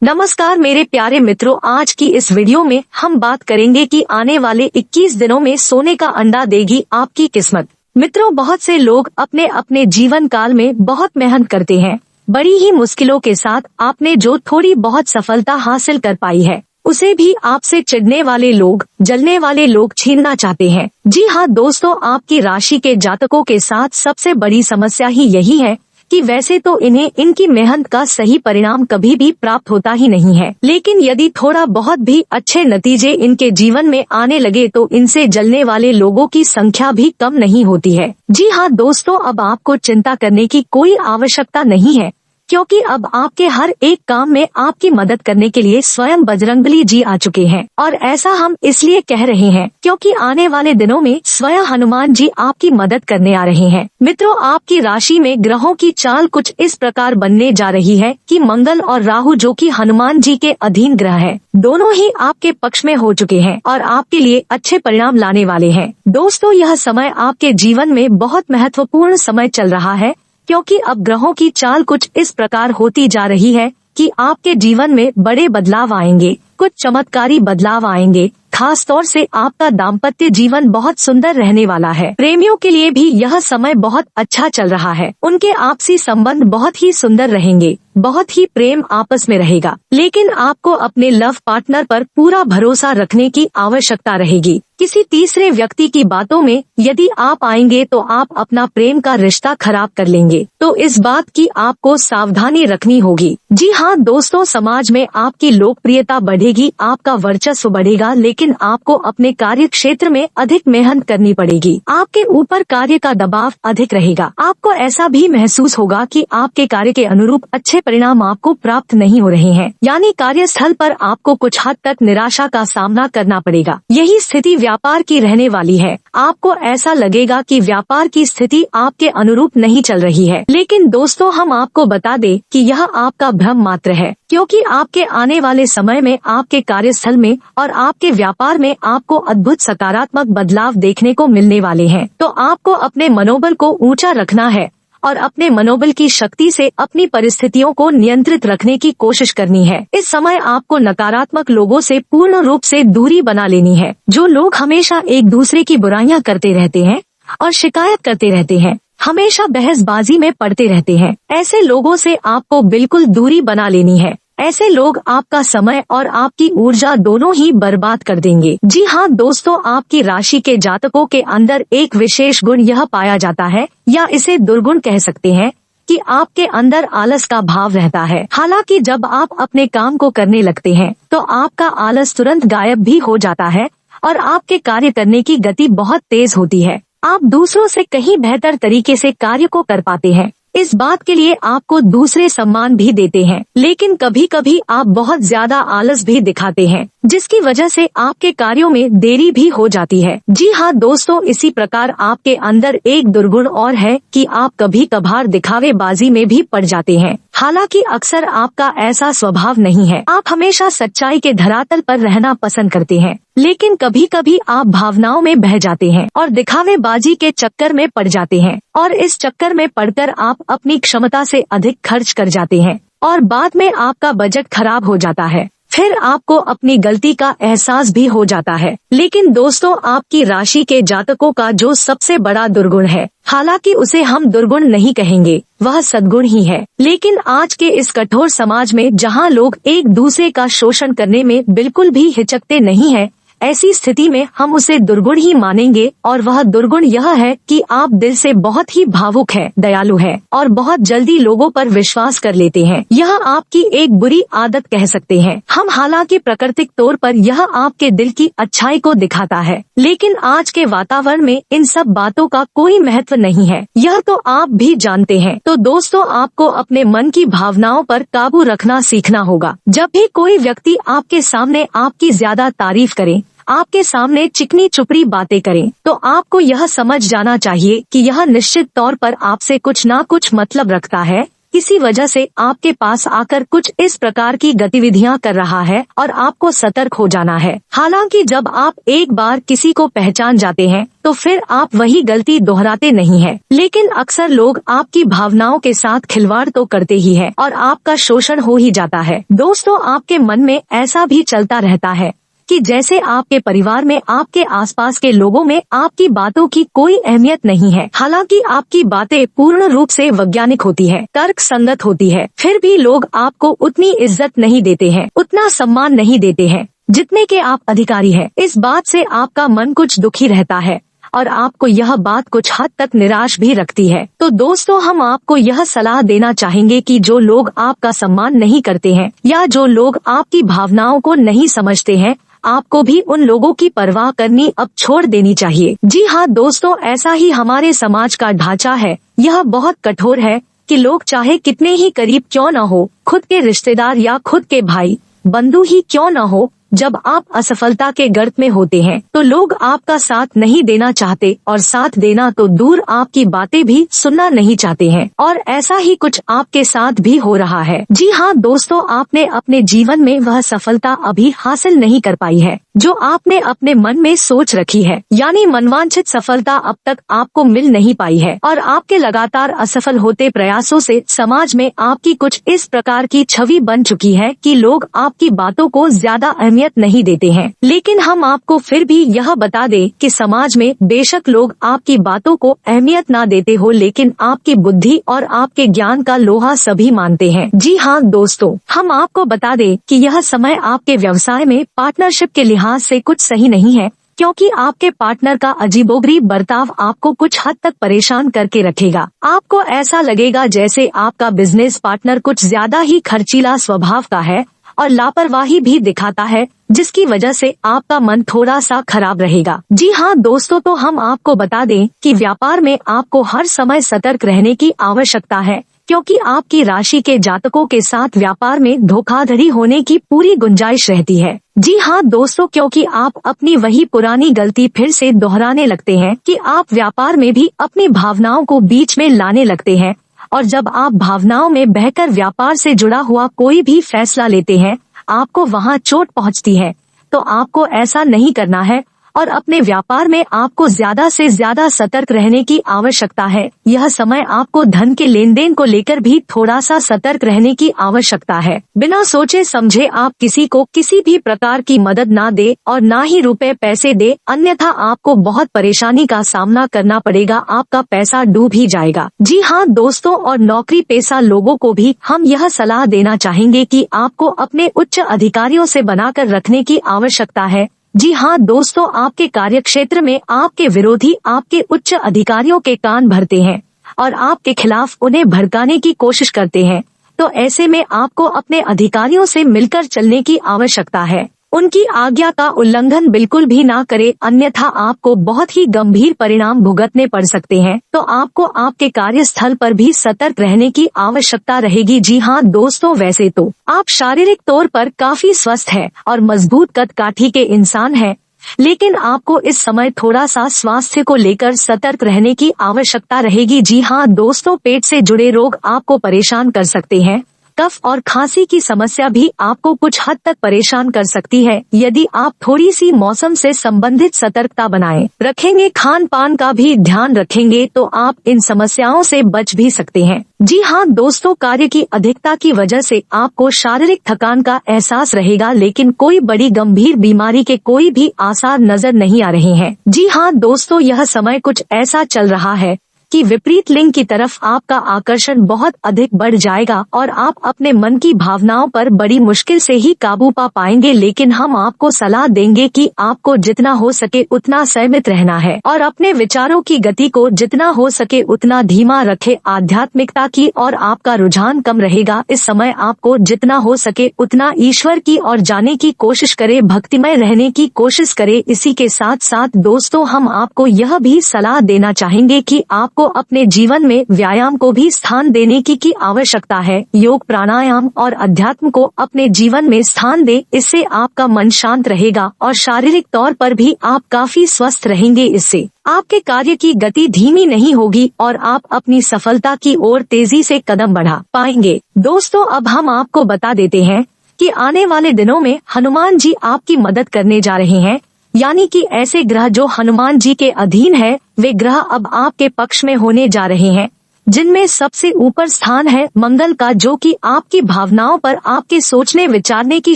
नमस्कार मेरे प्यारे मित्रों, आज की इस वीडियो में हम बात करेंगे कि आने वाले 21 दिनों में सोने का अंडा देगी आपकी किस्मत। मित्रों, बहुत से लोग अपने अपने जीवन काल में बहुत मेहनत करते हैं। बड़ी ही मुश्किलों के साथ आपने जो थोड़ी बहुत सफलता हासिल कर पाई है, उसे भी आपसे चिढ़ने वाले लोग, जलने वाले लोग छीनना चाहते हैं। जी हाँ दोस्तों, आपकी राशि के जातकों के साथ सबसे बड़ी समस्या ही यही है कि वैसे तो इन्हें इनकी मेहनत का सही परिणाम कभी भी प्राप्त होता ही नहीं है, लेकिन यदि थोड़ा बहुत भी अच्छे नतीजे इनके जीवन में आने लगे तो इनसे जलने वाले लोगों की संख्या भी कम नहीं होती है। जी हाँ दोस्तों, अब आपको चिंता करने की कोई आवश्यकता नहीं है, क्योंकि अब आपके हर एक काम में आपकी मदद करने के लिए स्वयं बजरंगबली जी आ चुके हैं। और ऐसा हम इसलिए कह रहे हैं क्योंकि आने वाले दिनों में स्वयं हनुमान जी आपकी मदद करने आ रहे हैं। मित्रों, आपकी राशि में ग्रहों की चाल कुछ इस प्रकार बनने जा रही है कि मंगल और राहु, जो कि हनुमान जी के अधीन ग्रह है, दोनों ही आपके पक्ष में हो चुके हैं और आपके लिए अच्छे परिणाम लाने वाले हैं। दोस्तों, यह समय आपके जीवन में बहुत महत्वपूर्ण समय चल रहा है, क्योंकि अब ग्रहों की चाल कुछ इस प्रकार होती जा रही है कि आपके जीवन में बड़े बदलाव आएंगे, कुछ चमत्कारी बदलाव आएंगे। खास तौर से आपका दाम्पत्य जीवन बहुत सुंदर रहने वाला है। प्रेमियों के लिए भी यह समय बहुत अच्छा चल रहा है। उनके आपसी संबंध बहुत ही सुंदर रहेंगे, बहुत ही प्रेम आपस में रहेगा। लेकिन आपको अपने लव पार्टनर पर पूरा भरोसा रखने की आवश्यकता रहेगी। किसी तीसरे व्यक्ति की बातों में यदि आप आएंगे तो आप अपना प्रेम का रिश्ता खराब कर लेंगे, तो इस बात की आपको सावधानी रखनी होगी। जी हाँ दोस्तों, समाज में आपकी लोकप्रियता बढ़ेगी, आपका वर्चस्व बढ़ेगा, लेकिन आपको अपने कार्य क्षेत्र में अधिक मेहनत करनी पड़ेगी। आपके ऊपर कार्य का दबाव अधिक रहेगा। आपको ऐसा भी महसूस होगा कि आपके कार्य के अनुरूप अच्छे परिणाम आपको प्राप्त नहीं हो रहे हैं, यानी कार्यस्थल पर आपको कुछ हद तक निराशा का सामना करना पड़ेगा। यही स्थिति व्यापार की रहने वाली है। आपको ऐसा लगेगा कि व्यापार की स्थिति आपके अनुरूप नहीं चल रही है, लेकिन दोस्तों हम आपको बता दें कि यह आपका भ्रम मात्र है, क्योंकि आपके आने वाले समय में आपके कार्यस्थल में और आपके व्यापार में आपको अद्भुत सकारात्मक बदलाव देखने को मिलने वाले हैं। तो आपको अपने मनोबल को ऊंचा रखना है और अपने मनोबल की शक्ति से अपनी परिस्थितियों को नियंत्रित रखने की कोशिश करनी है। इस समय आपको नकारात्मक लोगों से पूर्ण रूप से दूरी बना लेनी है। जो लोग हमेशा एक दूसरे की बुराइयां करते रहते हैं और शिकायत करते रहते हैं, हमेशा बहसबाजी में पड़ते रहते हैं, ऐसे लोगों से आपको बिल्कुल दूरी बना लेनी है। ऐसे लोग आपका समय और आपकी ऊर्जा दोनों ही बर्बाद कर देंगे। जी हाँ दोस्तों, आपकी राशि के जातकों के अंदर एक विशेष गुण यह पाया जाता है, या इसे दुर्गुण कह सकते हैं, कि आपके अंदर आलस का भाव रहता है। हालांकि जब आप अपने काम को करने लगते हैं तो आपका आलस तुरंत गायब भी हो जाता है और आपके कार्य करने की गति बहुत तेज होती है। आप दूसरों से कहीं बेहतर तरीके से कार्य को कर पाते हैं। इस बात के लिए आपको दूसरे सम्मान भी देते हैं, लेकिन कभी कभी आप बहुत ज्यादा आलस भी दिखाते हैं, जिसकी वजह से आपके कार्यों में देरी भी हो जाती है। जी हाँ दोस्तों, इसी प्रकार आपके अंदर एक दुर्गुण और है कि आप कभी कभार दिखावेबाजी में भी पड़ जाते हैं। हालांकि अक्सर आपका ऐसा स्वभाव नहीं है। आप हमेशा सच्चाई के धरातल पर रहना पसंद करते हैं, लेकिन कभी कभी आप भावनाओं में बह जाते हैं और दिखावेबाजी के चक्कर में पड़ जाते हैं, और इस चक्कर में पड़कर आप अपनी क्षमता से अधिक खर्च कर जाते हैं और बाद में आपका बजट खराब हो जाता है। फिर आपको अपनी गलती का एहसास भी हो जाता है। लेकिन दोस्तों, आपकी राशि के जातकों का जो सबसे बड़ा दुर्गुण है, हालांकि उसे हम दुर्गुण नहीं कहेंगे, वह सद्गुण ही है। लेकिन आज के इस कठोर समाज में जहां लोग एक दूसरे का शोषण करने में बिल्कुल भी हिचकते नहीं है, ऐसी स्थिति में हम उसे दुर्गुण ही मानेंगे। और वह दुर्गुण यह है कि आप दिल से बहुत ही भावुक है, दयालु है और बहुत जल्दी लोगों पर विश्वास कर लेते हैं। यह आपकी एक बुरी आदत कह सकते हैं हम। हालांकि प्राकृतिक तौर पर यह आपके दिल की अच्छाई को दिखाता है, लेकिन आज के वातावरण में इन सब बातों का कोई महत्व नहीं है, यह तो आप भी जानते हैं। तो दोस्तों, आपको अपने मन की भावनाओं पर काबू रखना सीखना होगा। जब भी कोई व्यक्ति आपके सामने आपकी ज्यादा तारीफ करे, आपके सामने चिकनी चुपड़ी बातें करें, तो आपको यह समझ जाना चाहिए कि यह निश्चित तौर पर आपसे कुछ ना कुछ मतलब रखता है, किसी वजह से आपके पास आकर कुछ इस प्रकार की गतिविधियां कर रहा है और आपको सतर्क हो जाना है। हालांकि जब आप एक बार किसी को पहचान जाते हैं तो फिर आप वही गलती दोहराते नहीं हैं। लेकिन अक्सर लोग आपकी भावनाओं के साथ खिलवाड़ तो करते ही हैं और आपका शोषण हो ही जाता है। दोस्तों, आपके मन में ऐसा भी चलता रहता है कि जैसे आपके परिवार में, आपके आसपास के लोगों में आपकी बातों की कोई अहमियत नहीं है। हालांकि आपकी बातें पूर्ण रूप से वैज्ञानिक होती है, तर्क संगत होती है, फिर भी लोग आपको उतनी इज्जत नहीं देते हैं, उतना सम्मान नहीं देते हैं जितने के आप अधिकारी हैं। इस बात से आपका मन कुछ दुखी रहता है और आपको यह बात कुछ हद तक निराश भी रखती है। तो दोस्तों, हम आपको यह सलाह देना चाहेंगे कि जो लोग आपका सम्मान नहीं करते हैं या जो लोग आपकी भावनाओं को नहीं समझते हैं, आपको भी उन लोगों की परवाह करनी अब छोड़ देनी चाहिए। जी हाँ दोस्तों, ऐसा ही हमारे समाज का ढांचा है। यह बहुत कठोर है कि लोग चाहे कितने ही करीब क्यों न हो, खुद के रिश्तेदार या खुद के भाई बंधु ही क्यों न हो, जब आप असफलता के गर्त में होते हैं तो लोग आपका साथ नहीं देना चाहते और साथ देना तो दूर, आपकी बातें भी सुनना नहीं चाहते हैं। और ऐसा ही कुछ आपके साथ भी हो रहा है। जी हाँ दोस्तों, आपने अपने जीवन में वह सफलता अभी हासिल नहीं कर पाई है जो आपने अपने मन में सोच रखी है, यानी मनवांछित सफलता अब तक आपको मिल नहीं पाई है और आपके लगातार असफल होते प्रयासों से समाज में आपकी कुछ इस प्रकार की छवि बन चुकी है कि लोग आपकी बातों को ज्यादा अहमियत नहीं देते हैं। लेकिन हम आपको फिर भी यह बता दें कि समाज में बेशक लोग आपकी बातों को अहमियत ना देते हो, लेकिन आपकी बुद्धि और आपके ज्ञान का लोहा सभी मानते हैं। जी हाँ दोस्तों, हम आपको बता दें कि यह समय आपके व्यवसाय में पार्टनरशिप के लिहाज से कुछ सही नहीं है, क्योंकि आपके पार्टनर का अजीबोगरीब बर्ताव आपको कुछ हद तक परेशान करके रखेगा। आपको ऐसा लगेगा जैसे आपका बिजनेस पार्टनर कुछ ज्यादा ही खर्चीला स्वभाव का है और लापरवाही भी दिखाता है, जिसकी वजह से आपका मन थोड़ा सा खराब रहेगा। जी हाँ दोस्तों, तो हम आपको बता दें कि व्यापार में आपको हर समय सतर्क रहने की आवश्यकता है, क्योंकि आपकी राशि के जातकों के साथ व्यापार में धोखाधड़ी होने की पूरी गुंजाइश रहती है। जी हाँ दोस्तों, क्योंकि आप अपनी वही पुरानी गलती फिर से दोहराने लगते हैं कि आप व्यापार में भी अपनी भावनाओं को बीच में लाने लगते हैं और जब आप भावनाओं में बहकर व्यापार से जुड़ा हुआ कोई भी फैसला लेते हैं, आपको वहां चोट पहुंचती है। तो आपको ऐसा नहीं करना है और अपने व्यापार में आपको ज्यादा से ज्यादा सतर्क रहने की आवश्यकता है। यह समय आपको धन के लेन देन को लेकर भी थोड़ा सा सतर्क रहने की आवश्यकता है। बिना सोचे समझे आप किसी को किसी भी प्रकार की मदद ना दे और ना ही रुपए पैसे दे, अन्यथा आपको बहुत परेशानी का सामना करना पड़ेगा, आपका पैसा डूब ही जाएगा। जी हाँ दोस्तों, और नौकरी पेशा लोगों को भी हम यह सलाह देना चाहेंगे कि आपको अपने उच्च अधिकारियों से बनाकर रखने की आवश्यकता है। जी हाँ दोस्तों, आपके कार्यक्षेत्र में आपके विरोधी आपके उच्च अधिकारियों के कान भरते हैं और आपके खिलाफ उन्हें भड़काने की कोशिश करते हैं। तो ऐसे में आपको अपने अधिकारियों से मिलकर चलने की आवश्यकता है। उनकी आज्ञा का उल्लंघन बिल्कुल भी ना करे, अन्यथा आपको बहुत ही गंभीर परिणाम भुगतने पड़ सकते हैं। तो आपको आपके कार्यस्थल पर भी सतर्क रहने की आवश्यकता रहेगी। जी हाँ दोस्तों, वैसे तो आप शारीरिक तौर पर काफी स्वस्थ हैं और मजबूत कद काठी के इंसान हैं, लेकिन आपको इस समय थोड़ा सा स्वास्थ्य को लेकर सतर्क रहने की आवश्यकता रहेगी। जी हाँ दोस्तों, पेट से जुड़े रोग आपको परेशान कर सकते हैं। कफ और खांसी की समस्या भी आपको कुछ हद तक परेशान कर सकती है। यदि आप थोड़ी सी मौसम से संबंधित सतर्कता बनाए रखेंगे, खान पान का भी ध्यान रखेंगे, तो आप इन समस्याओं से बच भी सकते हैं। जी हाँ दोस्तों, कार्य की अधिकता की वजह से आपको शारीरिक थकान का एहसास रहेगा, लेकिन कोई बड़ी गंभीर बीमारी के कोई भी आसार नजर नहीं आ रहे हैं। जी हाँ दोस्तों, यह समय कुछ ऐसा चल रहा है कि विपरीत लिंग की तरफ आपका आकर्षण बहुत अधिक बढ़ जाएगा और आप अपने मन की भावनाओं पर बड़ी मुश्किल से ही काबू पा पाएंगे। लेकिन हम आपको सलाह देंगे कि आपको जितना हो सके उतना संयमित रहना है और अपने विचारों की गति को जितना हो सके उतना धीमा रखे। आध्यात्मिकता की और आपका रुझान कम रहेगा। इस समय आपको जितना हो सके उतना ईश्वर की ओर जाने की कोशिश करे, भक्तिमय रहने की कोशिश करे। इसी के साथ साथ दोस्तों, हम आपको यह भी सलाह देना चाहेंगे कि आपको आपको अपने जीवन में व्यायाम को भी स्थान देने की आवश्यकता है। योग, प्राणायाम और अध्यात्म को अपने जीवन में स्थान दे, इससे आपका मन शांत रहेगा और शारीरिक तौर पर भी आप काफी स्वस्थ रहेंगे। इससे आपके कार्य की गति धीमी नहीं होगी और आप अपनी सफलता की ओर तेजी से कदम बढ़ा पाएंगे। दोस्तों, अब हम आपको बता देते हैं कि आने वाले दिनों में हनुमान जी आपकी मदद करने जा रहे हैं, यानी कि ऐसे ग्रह जो हनुमान जी के अधीन है, वे ग्रह अब आपके पक्ष में होने जा रहे हैं, जिनमें सबसे ऊपर स्थान है मंगल का, जो कि आपकी भावनाओं पर, आपके सोचने विचारने की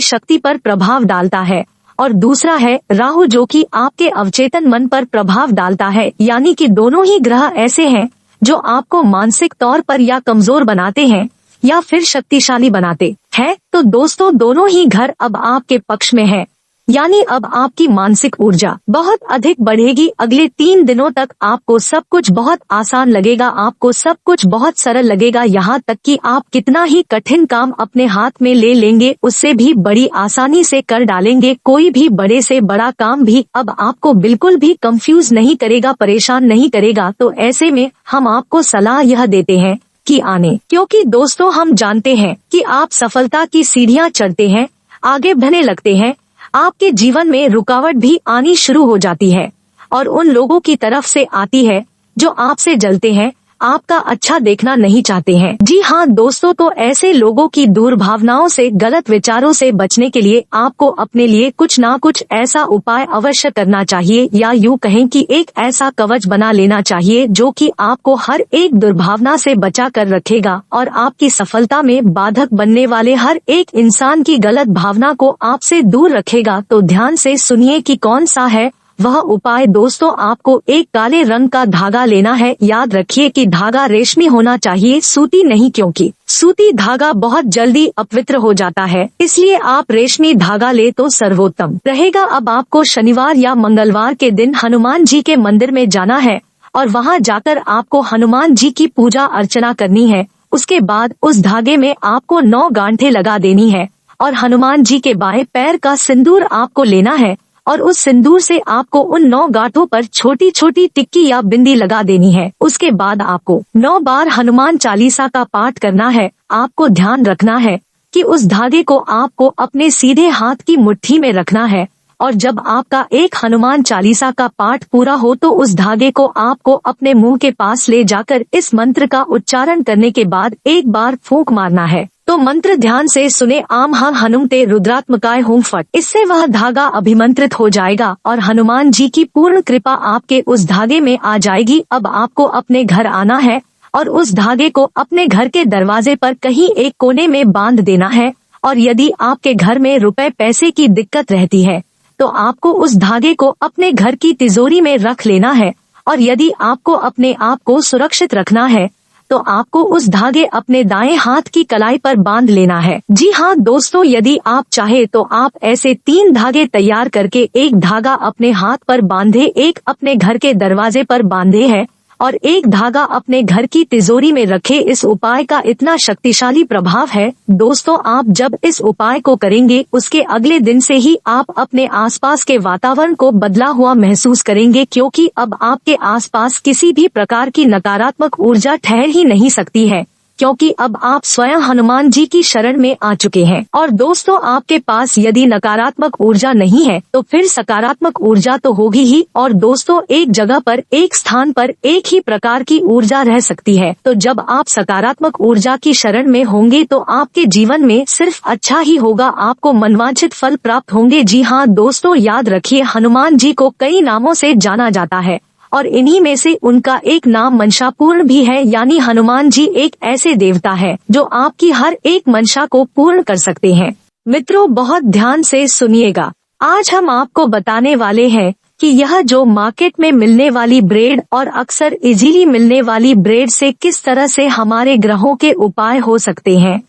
शक्ति पर प्रभाव डालता है। और दूसरा है राहु, जो कि आपके अवचेतन मन पर प्रभाव डालता है। यानी कि दोनों ही ग्रह ऐसे हैं जो आपको मानसिक तौर पर या कमजोर बनाते हैं या फिर शक्तिशाली बनाते हैं। तो दोस्तों, दोनों ही घर अब आपके पक्ष में है, यानी अब आपकी मानसिक ऊर्जा बहुत अधिक बढ़ेगी। अगले 3 दिनों तक आपको सब कुछ बहुत आसान लगेगा, आपको सब कुछ बहुत सरल लगेगा, यहाँ तक कि आप कितना ही कठिन काम अपने हाथ में ले लेंगे, उससे भी बड़ी आसानी से कर डालेंगे। कोई भी बड़े से बड़ा काम भी अब आपको बिल्कुल भी कंफ्यूज नहीं करेगा, परेशान नहीं करेगा। तो ऐसे में हम आपको सलाह यह देते हैं कि आने, क्योंकि दोस्तों हम जानते हैं कि आप सफलता की सीढ़ियाँ चढ़ते हैं, आगे बढ़ने लगते हैं, आपके जीवन में रुकावट भी आनी शुरू हो जाती है और उन लोगों की तरफ से आती है जो आपसे जलते हैं, आपका अच्छा देखना नहीं चाहते हैं। जी हाँ दोस्तों, तो ऐसे लोगों की दुर्भावनाओं से, गलत विचारों से बचने के लिए आपको अपने लिए कुछ ना कुछ ऐसा उपाय अवश्य करना चाहिए, या यूँ कहें कि एक ऐसा कवच बना लेना चाहिए जो कि आपको हर एक दुर्भावना से बचा कर रखेगा और आपकी सफलता में बाधक बनने वाले हर एक इंसान की गलत भावना को आपसे दूर रखेगा। तो ध्यान से सुनिए कि कौन सा है वह उपाय। दोस्तों, आपको एक काले रंग का धागा लेना है। याद रखिए कि धागा रेशमी होना चाहिए, सूती नहीं, क्योंकि सूती धागा बहुत जल्दी अपवित्र हो जाता है, इसलिए आप रेशमी धागा ले तो सर्वोत्तम रहेगा। अब आपको शनिवार या मंगलवार के दिन हनुमान जी के मंदिर में जाना है और वहां जाकर आपको हनुमान जी की पूजा अर्चना करनी है। उसके बाद उस धागे में आपको 9 गांठें लगा देनी है और हनुमान जी के बाएं पैर का सिंदूर आपको लेना है और उस सिंदूर से आपको उन 9 गांठों पर छोटी छोटी टिक्की या बिंदी लगा देनी है। उसके बाद आपको 9 बार हनुमान चालीसा का पाठ करना है। आपको ध्यान रखना है कि उस धागे को आपको अपने सीधे हाथ की मुट्ठी में रखना है और जब आपका एक हनुमान चालीसा का पाठ पूरा हो तो उस धागे को आपको अपने मुंह के पास ले जाकर इस मंत्र का उच्चारण करने के बाद एक बार फूंक मारना है। तो मंत्र ध्यान से सुने, आम हं हनुमते रुद्रात्मकाय हुं फट। इससे वह धागा अभिमंत्रित हो जाएगा और हनुमान जी की पूर्ण कृपा आपके उस धागे में आ जाएगी। अब आपको अपने घर आना है और उस धागे को अपने घर के दरवाजे पर कहीं एक कोने में बांध देना है। और यदि आपके घर में रुपए पैसे की दिक्कत रहती है तो आपको उस धागे को अपने घर की तिजोरी में रख लेना है। और यदि आपको अपने आप को सुरक्षित रखना है तो आपको उस धागे अपने दाएं हाथ की कलाई पर बांध लेना है। जी हाँ दोस्तों, यदि आप चाहे तो आप ऐसे 3 धागे तैयार करके एक धागा अपने हाथ पर बांधे, एक अपने घर के दरवाजे पर बांधे है और एक धागा अपने घर की तिजोरी में रखे। इस उपाय का इतना शक्तिशाली प्रभाव है दोस्तों, आप जब इस उपाय को करेंगे उसके अगले दिन से ही आप अपने आसपास के वातावरण को बदला हुआ महसूस करेंगे, क्योंकि अब आपके आसपास किसी भी प्रकार की नकारात्मक ऊर्जा ठहर ही नहीं सकती है, क्योंकि अब आप स्वयं हनुमान जी की शरण में आ चुके हैं। और दोस्तों, आपके पास यदि नकारात्मक ऊर्जा नहीं है तो फिर सकारात्मक ऊर्जा तो होगी ही। और दोस्तों, एक जगह पर, एक स्थान पर एक ही प्रकार की ऊर्जा रह सकती है, तो जब आप सकारात्मक ऊर्जा की शरण में होंगे तो आपके जीवन में सिर्फ अच्छा ही होगा, आपको मनवांछित फल प्राप्त होंगे। जी हाँ दोस्तों, याद रखिए हनुमान जी को कई नामों से जाना जाता है और इन्हीं में से उनका एक नाम मंशापूर्ण भी है, यानी हनुमान जी एक ऐसे देवता है जो आपकी हर एक मंशा को पूर्ण कर सकते हैं। मित्रों, बहुत ध्यान से सुनिएगा, आज हम आपको बताने वाले हैं कि यह जो मार्केट में मिलने वाली ब्रेड और अक्सर इजीली मिलने वाली ब्रेड से किस तरह से हमारे ग्रहों के उपाय हो सकते हैं,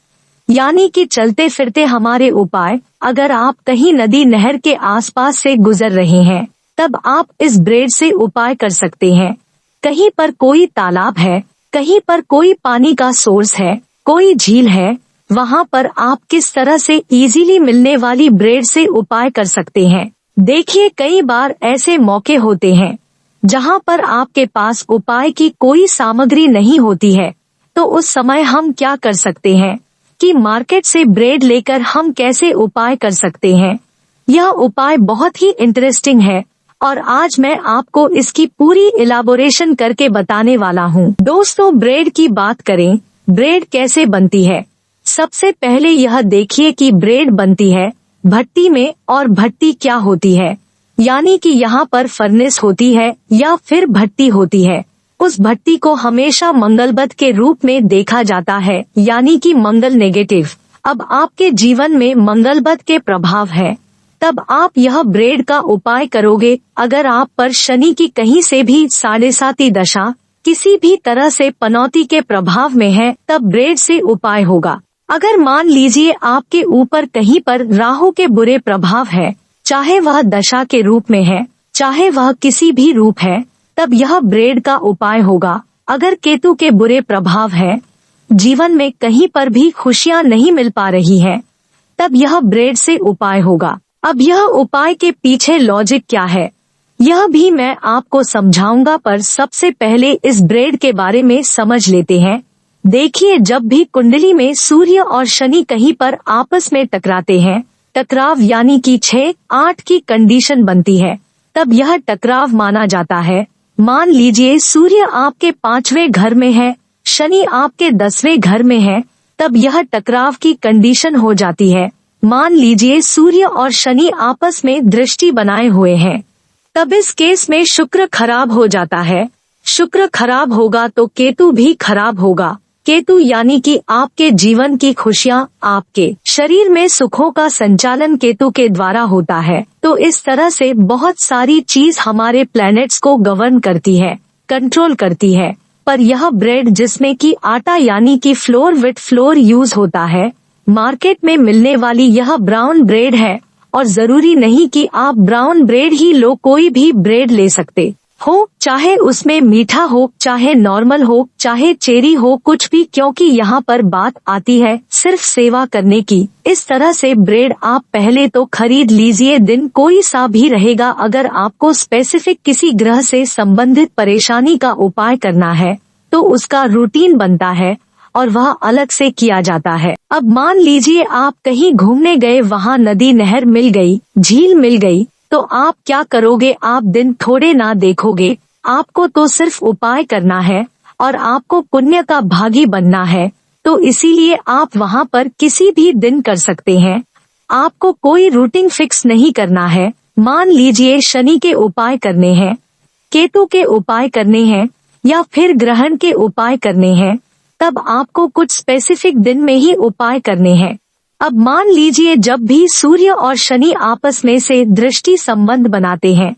यानी कि चलते फिरते हमारे उपाय। अगर आप कहीं नदी नहर के आसपास से गुजर रहे हैं तब आप इस ब्रेड से उपाय कर सकते हैं। कहीं पर कोई तालाब है, कहीं पर कोई पानी का सोर्स है, कोई झील है, वहाँ पर आप किस तरह से इजीली मिलने वाली ब्रेड से उपाय कर सकते हैं। देखिए, कई बार ऐसे मौके होते हैं जहाँ पर आपके पास उपाय की कोई सामग्री नहीं होती है, तो उस समय हम क्या कर सकते हैं कि मार्केट से ब्रेड लेकर हम कैसे उपाय कर सकते हैं। यह उपाय बहुत ही इंटरेस्टिंग है और आज मैं आपको इसकी पूरी इलाबोरेशन करके बताने वाला हूँ। दोस्तों, ब्रेड की बात करें, ब्रेड कैसे बनती है। सबसे पहले यह देखिए कि ब्रेड बनती है भट्टी में, और भट्टी क्या होती है, यानी कि यहाँ पर फर्नेस होती है या फिर भट्टी होती है। उस भट्टी को हमेशा मंगलबत के रूप में देखा जाता है, यानी कि मंगल नेगेटिव। अब आपके जीवन में मंगलबत के प्रभाव है, तब आप यह ब्रेड का उपाय करोगे। अगर आप पर शनि की कहीं से भी 7.5 दशा किसी भी तरह से पनौती के प्रभाव में है, तब ब्रेड से उपाय होगा। अगर मान लीजिए आपके ऊपर कहीं पर राहु के बुरे प्रभाव है, चाहे वह दशा के रूप में है, चाहे वह किसी भी रूप है, तब यह ब्रेड का उपाय होगा। अगर केतु के बुरे प्रभाव है, जीवन में कहीं पर भी खुशियां नहीं मिल पा रही है, तब यह ब्रेड से उपाय होगा। अब यह उपाय के पीछे लॉजिक क्या है, यह भी मैं आपको समझाऊंगा, पर सबसे पहले इस ब्रेड के बारे में समझ लेते हैं। देखिए, जब भी कुंडली में सूर्य और शनि कहीं पर आपस में टकराते हैं, टकराव यानी कि 6-8 की कंडीशन बनती है, तब यह टकराव माना जाता है। मान लीजिए सूर्य आपके 5वें घर में है, शनि आपके 10वें घर में है, तब यह टकराव की कंडीशन हो जाती है। मान लीजिए सूर्य और शनि आपस में दृष्टि बनाए हुए हैं, तब इस केस में शुक्र खराब हो जाता है। शुक्र खराब होगा तो केतु भी खराब होगा। केतु यानी कि आपके जीवन की खुशियाँ, आपके शरीर में सुखों का संचालन केतु के द्वारा होता है। तो इस तरह से बहुत सारी चीज हमारे प्लैनेट्स को गवर्न करती है, कंट्रोल करती है। पर यह ब्रेड जिसमें कि आटा यानी कि फ्लोर विथ फ्लोर यूज होता है, मार्केट में मिलने वाली यह ब्राउन ब्रेड है। और जरूरी नहीं कि आप ब्राउन ब्रेड ही लो, कोई भी ब्रेड ले सकते हो, चाहे उसमें मीठा हो, चाहे नॉर्मल हो, चाहे चेरी हो, कुछ भी, क्योंकि यहाँ पर बात आती है सिर्फ सेवा करने की। इस तरह से ब्रेड आप पहले तो खरीद लीजिए, दिन कोई सा भी रहेगा। अगर आपको स्पेसिफिक किसी ग्रह से संबंधित परेशानी का उपाय करना है तो उसका रूटीन बनता है और वह अलग से किया जाता है। अब मान लीजिए आप कहीं घूमने गए, वहाँ नदी नहर मिल गई, झील मिल गई, तो आप क्या करोगे, आप दिन थोड़े ना देखोगे, आपको तो सिर्फ उपाय करना है और आपको पुण्य का भागी बनना है। तो इसीलिए आप वहाँ पर किसी भी दिन कर सकते हैं, आपको कोई रूटीन फिक्स नहीं करना है। मान लीजिए शनि के उपाय करने हैं, केतु के उपाय करने हैं या फिर ग्रहण के उपाय करने हैं, तब आपको कुछ स्पेसिफिक दिन में ही उपाय करने हैं। अब मान लीजिए जब भी सूर्य और शनि आपस में से दृष्टि संबंध बनाते हैं,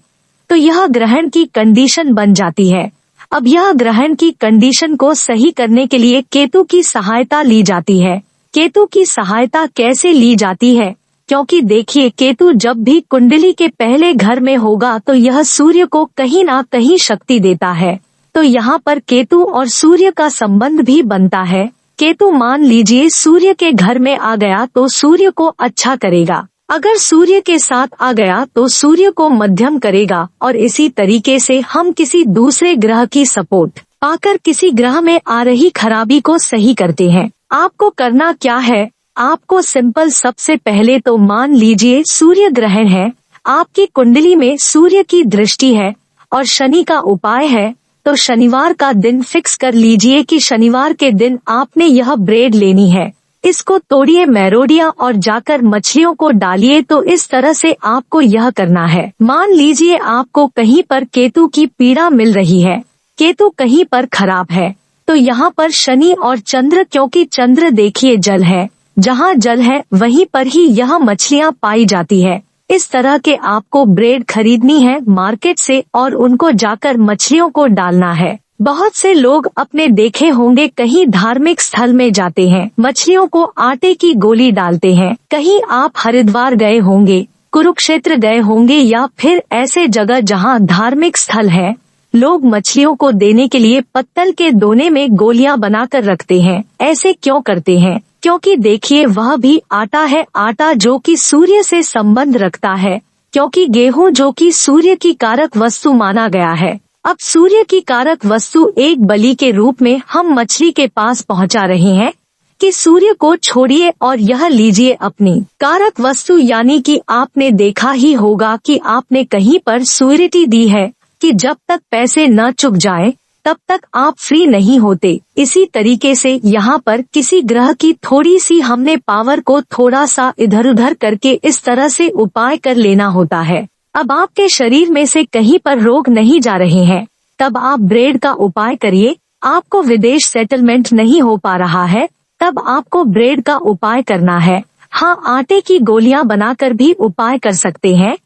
तो यह ग्रहण की कंडीशन बन जाती है। अब यह ग्रहण की कंडीशन को सही करने के लिए केतु की सहायता ली जाती है। केतु की सहायता कैसे ली जाती है, क्योंकि देखिए केतु जब भी कुंडली के पहले घर में होगा तो यह सूर्य को कहीं ना कहीं शक्ति देता है। तो यहाँ पर केतु और सूर्य का संबंध भी बनता है। केतु मान लीजिए सूर्य के घर में आ गया तो सूर्य को अच्छा करेगा, अगर सूर्य के साथ आ गया तो सूर्य को मध्यम करेगा। और इसी तरीके से हम किसी दूसरे ग्रह की सपोर्ट पाकर किसी ग्रह में आ रही खराबी को सही करते हैं। आपको करना क्या है, आपको सिंपल, सबसे पहले तो मान लीजिए सूर्य ग्रहण है, आपकी कुंडली में सूर्य की दृष्टि है और शनि का उपाय है, तो शनिवार का दिन फिक्स कर लीजिए कि शनिवार के दिन आपने यह ब्रेड लेनी है। इसको तोड़िए मैरोडिया और जाकर मछलियों को डालिए। तो इस तरह से आपको यह करना है। मान लीजिए आपको कहीं पर केतु की पीड़ा मिल रही है, केतु कहीं पर खराब है, तो यहाँ पर शनि और चंद्र, क्योंकि चंद्र देखिए जल है, जहाँ जल है वहीं पर ही यह मछलियाँ पाई जाती है। इस तरह के आपको ब्रेड खरीदनी है मार्केट से और उनको जाकर मछलियों को डालना है। बहुत से लोग अपने देखे होंगे कहीं धार्मिक स्थल में जाते हैं, मछलियों को आटे की गोली डालते हैं। कहीं आप हरिद्वार गए होंगे, कुरुक्षेत्र गए होंगे या फिर ऐसे जगह जहां धार्मिक स्थल है, लोग मछलियों को देने के लिए पत्तल के दोने में गोलियां बनाकर रखते हैं। ऐसे क्यों करते हैं? क्योंकि देखिए वह भी आटा है, आटा जो कि सूर्य से संबंध रखता है, क्योंकि गेहूं जो कि सूर्य की कारक वस्तु माना गया है। अब सूर्य की कारक वस्तु एक बलि के रूप में हम मछली के पास पहुंचा रहे हैं कि सूर्य को छोड़िए और यह लीजिए अपनी कारक वस्तु। यानी कि आपने देखा ही होगा कि आपने कहीं पर सूरिटी दी है कि जब तक पैसे न चुक जाए तब तक आप फ्री नहीं होते। इसी तरीके से यहाँ पर किसी ग्रह की थोड़ी सी हमने पावर को थोड़ा सा इधर उधर करके इस तरह से उपाय कर लेना होता है। अब आपके शरीर में से कहीं पर रोग नहीं जा रहे हैं, तब आप ब्रेड का उपाय करिए। आपको विदेश सेटलमेंट नहीं हो पा रहा है, तब आपको ब्रेड का उपाय करना है। हाँ, आटे की गोलियां बनाकर भी उपाय कर सकते हैं,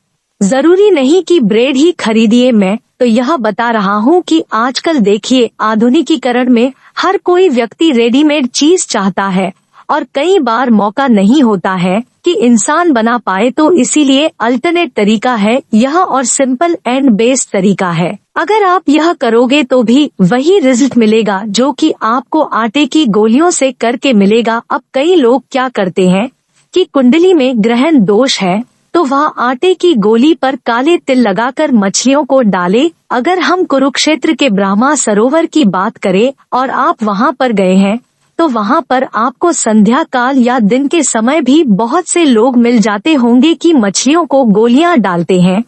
जरूरी नहीं कि ब्रेड ही खरीदिए। मैं तो यह बता रहा हूँ कि आजकल देखिए आधुनिकीकरण में हर कोई व्यक्ति रेडीमेड चीज चाहता है और कई बार मौका नहीं होता है कि इंसान बना पाए, तो इसीलिए अल्टरनेट तरीका है यह और सिंपल एंड बेस्ड तरीका है। अगर आप यह करोगे तो भी वही रिजल्ट मिलेगा जो कि आपको आटे की गोलियों से करके मिलेगा। अब कई लोग क्या करते हैं कि कुंडली में ग्रहण दोष है तो वह आटे की गोली पर काले तिल लगाकर मछलियों को डाले। अगर हम कुरुक्षेत्र के ब्रह्मा सरोवर की बात करें और आप वहां पर गए हैं तो वहां पर आपको संध्या काल या दिन के समय भी बहुत से लोग मिल जाते होंगे कि मछलियों को गोलियां डालते हैं।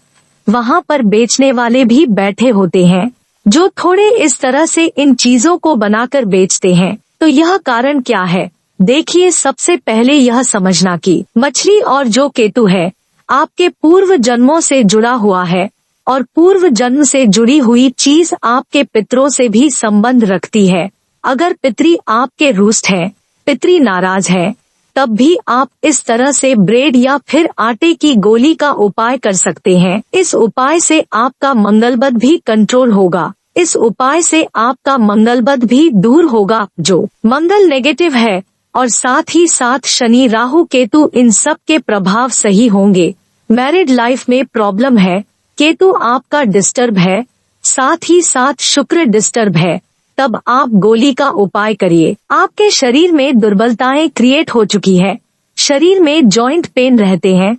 वहां पर बेचने वाले भी बैठे होते हैं जो थोड़े इस तरह से इन चीजों को बनाकर बेचते हैं। तो यह कारण क्या है? देखिए, सबसे पहले यह समझना कि मछली और जो केतु है आपके पूर्व जन्मों से जुड़ा हुआ है और पूर्व जन्म से जुड़ी हुई चीज आपके पितरों से भी संबंध रखती है। अगर पितरी आपके रुष्ट है, पितरी नाराज है, तब भी आप इस तरह से ब्रेड या फिर आटे की गोली का उपाय कर सकते हैं। इस उपाय से आपका मंगलबद भी कंट्रोल होगा, इस उपाय से आपका मंगलबद भी दूर होगा जो मंगल नेगेटिव है, और साथ ही साथ शनि राहु केतु इन सब के प्रभाव सही होंगे। मैरिड लाइफ में प्रॉब्लम है, केतु आपका डिस्टर्ब है, साथ ही साथ शुक्र डिस्टर्ब है, तब आप गोली का उपाय करिए। आपके शरीर में दुर्बलताएं क्रिएट हो चुकी है, शरीर में जॉइंट पेन रहते हैं,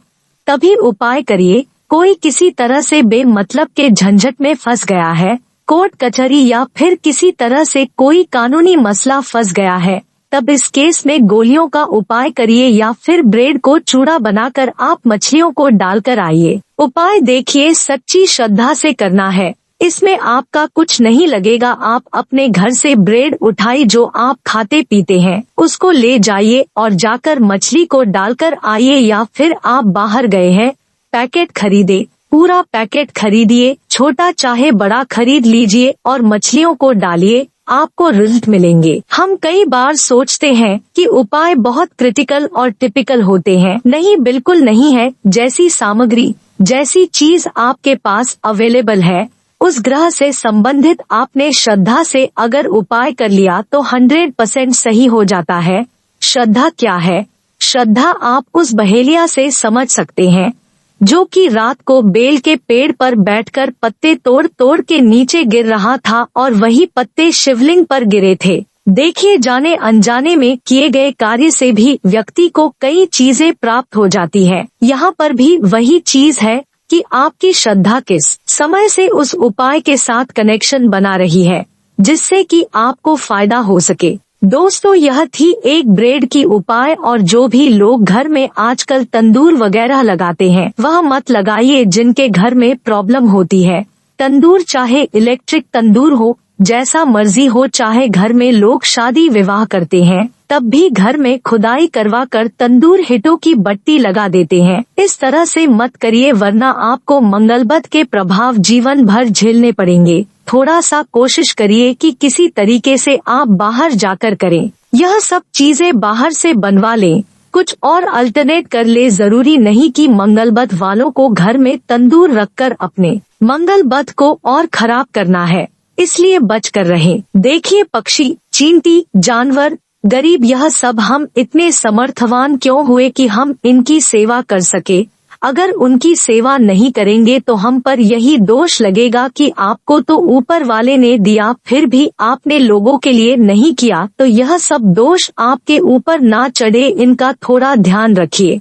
तभी उपाय करिए। कोई किसी तरह से बेमतलब के झंझट में फंस गया है, कोर्ट कचहरी या फिर किसी तरह से कोई कानूनी मसला फंस गया है, तब इस केस में गोलियों का उपाय करिए या फिर ब्रेड को चूड़ा बनाकर आप मछलियों को डालकर आइए। उपाय देखिए सच्ची श्रद्धा से करना है, इसमें आपका कुछ नहीं लगेगा। आप अपने घर से ब्रेड उठाई जो आप खाते पीते हैं उसको ले जाइए और जाकर मछली को डालकर आइए, या फिर आप बाहर गए हैं पैकेट खरीदे, पूरा पैकेट खरीदिए, छोटा चाहे बड़ा खरीद लीजिए और मछलियों को डालिए, आपको रिजल्ट मिलेंगे। हम कई बार सोचते हैं कि उपाय बहुत क्रिटिकल और टिपिकल होते हैं, नहीं, बिल्कुल नहीं है। जैसी सामग्री, जैसी चीज आपके पास अवेलेबल है, उस ग्रह से संबंधित आपने श्रद्धा से अगर उपाय कर लिया तो 100% सही हो जाता है। श्रद्धा क्या है? श्रद्धा आप उस बहेलिया से समझ सकते हैं जो कि रात को बेल के पेड़ पर बैठकर पत्ते तोड़ तोड़ के नीचे गिर रहा था और वही पत्ते शिवलिंग पर गिरे थे। देखिए, जाने अनजाने में किए गए कार्य से भी व्यक्ति को कई चीजें प्राप्त हो जाती है। यहाँ पर भी वही चीज है कि आपकी श्रद्धा किस समय से उस उपाय के साथ कनेक्शन बना रही है जिससे कि आपको फायदा हो सके। दोस्तों, यह थी एक ब्रेड की उपाय, और जो भी लोग घर में आजकल तंदूर वगैरह लगाते हैं वह मत लगाइए जिनके घर में प्रॉब्लम होती है। तंदूर चाहे इलेक्ट्रिक तंदूर हो, जैसा मर्जी हो, चाहे घर में लोग शादी विवाह करते हैं तब भी घर में खुदाई करवा कर तंदूर हिटों की बत्ती लगा देते हैं। इस तरह से मत करिए, वरना आपको मंगलबद के प्रभाव जीवन भर झेलने पड़ेंगे। थोड़ा सा कोशिश करिए कि किसी तरीके से आप बाहर जाकर करें, यह सब चीजें बाहर से बनवा लें, कुछ और अल्टरनेट कर ले। जरूरी नहीं कि मंगलबद वालों को घर में तंदूर रखकर अपने मंगलबद को और खराब करना है, इसलिए बच कर रहें। देखिए, पक्षी, चींटी, जानवर, गरीब, यह सब हम इतने समर्थवान क्यों हुए कि हम इनकी सेवा कर सके। अगर उनकी सेवा नहीं करेंगे तो हम पर यही दोष लगेगा कि आपको तो ऊपर वाले ने दिया, फिर भी आपने लोगों के लिए नहीं किया। तो यह सब दोष आपके ऊपर ना चढ़े, इनका थोड़ा ध्यान रखिए।